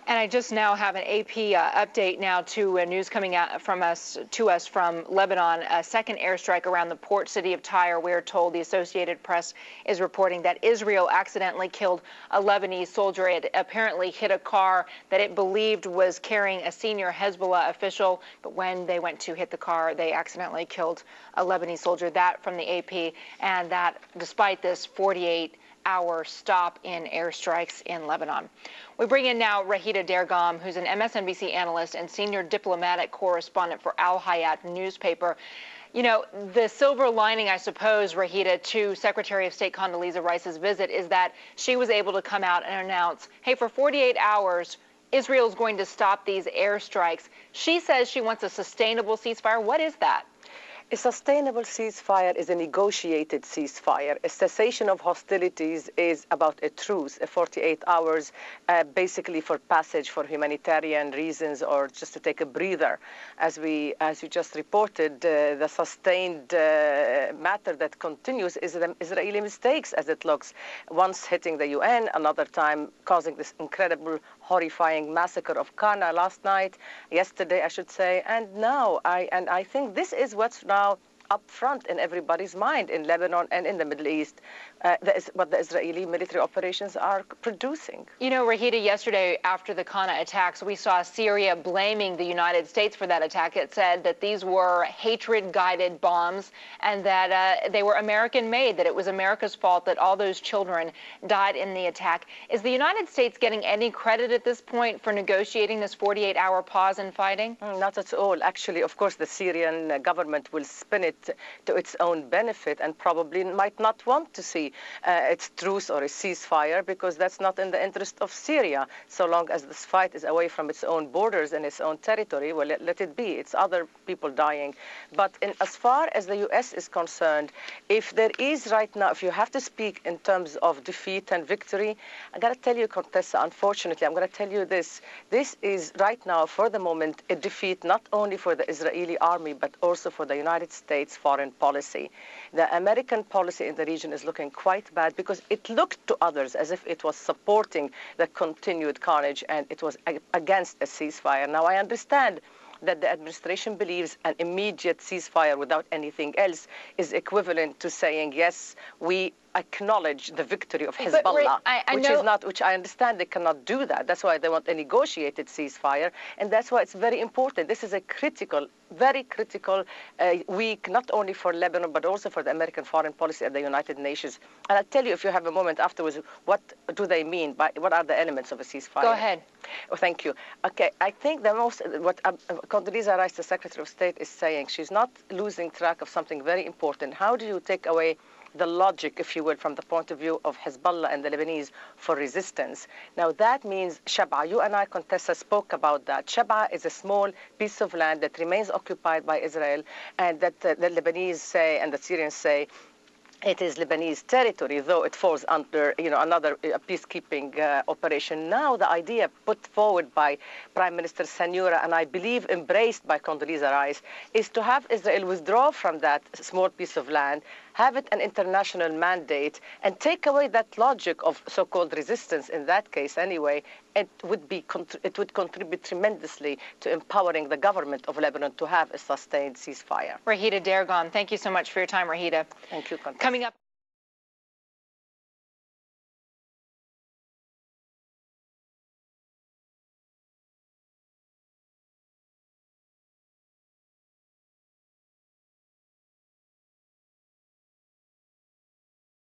And I just now have an AP update now to news coming out from us from Lebanon. A second airstrike around the port city of Tyre. We're told the Associated Press is reporting that Israel accidentally killed a Lebanese soldier. It apparently hit a car that it believed was carrying a senior Hezbollah official. But when they went to hit the car, they accidentally killed a Lebanese soldier. That from the AP. And that despite this 48-hour stop in airstrikes in Lebanon. We bring in now Raghida Dergham, who's an MSNBC analyst and senior diplomatic correspondent for Al Hayat newspaper. You know, the silver lining, I suppose, Raghida, to Secretary of State Condoleezza Rice's visit is that she was able to come out and announce, hey, for 48 hours, Israel's going to stop these airstrikes. She says she wants a sustainable ceasefire. What is that? A sustainable ceasefire is a negotiated ceasefire. A cessation of hostilities is about a truce, a 48 hours, basically for passage for humanitarian reasons or just to take a breather. As you just reported, the sustained matter that continues is the Israeli mistakes, as it looks. Once hitting the UN, another time causing this incredible, horrifying massacre of Kana yesterday, I should say, and now I think this is what's now up front in everybody's mind in Lebanon and in the Middle East. That is what the Israeli military operations are producing. You know, Raghida, yesterday after the Kana attacks, we saw Syria blaming the United States for that attack. It said that these were hatred-guided bombs and that they were American-made, that it was America's fault that all those children died in the attack. Is the United States getting any credit at this point for negotiating this 48-hour pause in fighting? Not at all. Actually, of course, the Syrian government will spin it to its own benefit and probably might not want to see its truce or a ceasefire, because that's not in the interest of Syria. So long as this fight is away from its own borders and its own territory, well, let it be. It's other people dying. But as far as the U.S. is concerned, if there is right now, if you have to speak in terms of defeat and victory, I got to tell you, Contessa, unfortunately, I'm going to tell you this. This is right now, for the moment, a defeat not only for the Israeli army, but also for the United States foreign policy. The American policy in the region is looking quite bad because it looked to others as if it was supporting the continued carnage and it was against a ceasefire. Now, I understand that the administration believes an immediate ceasefire without anything else is equivalent to saying, yes, we acknowledge the victory of Hezbollah, which I understand they cannot do that. That's why they want a negotiated ceasefire, and that's why it's very important. This is a critical, very critical week, not only for Lebanon, but also for the American foreign policy at the United Nations. And I'll tell you, if you have a moment afterwards, what do they mean by, what are the elements of a ceasefire? Go ahead. Oh, thank you. Okay, I think what Condoleezza Rice, the Secretary of State, is saying, she's not losing track of something very important. How do you take away the logic, if you will, from the point of view of Hezbollah and the Lebanese for resistance? Now, that means Shaba. You and I, Contessa, spoke about that. Shaba is a small piece of land that remains occupied by Israel, and that the Lebanese say and the Syrians say it is Lebanese territory, though it falls under, another peacekeeping operation. Now, the idea put forward by Prime Minister Sanyura, and I believe embraced by Condoleezza Rice, is to have Israel withdraw from that small piece of land, have it an international mandate, and take away that logic of so-called resistance. In that case, anyway, it would contribute tremendously to empowering the government of Lebanon to have a sustained ceasefire. Raghida Dergham, thank you so much for your time, Raghida. Thank you, Contessa. Coming up.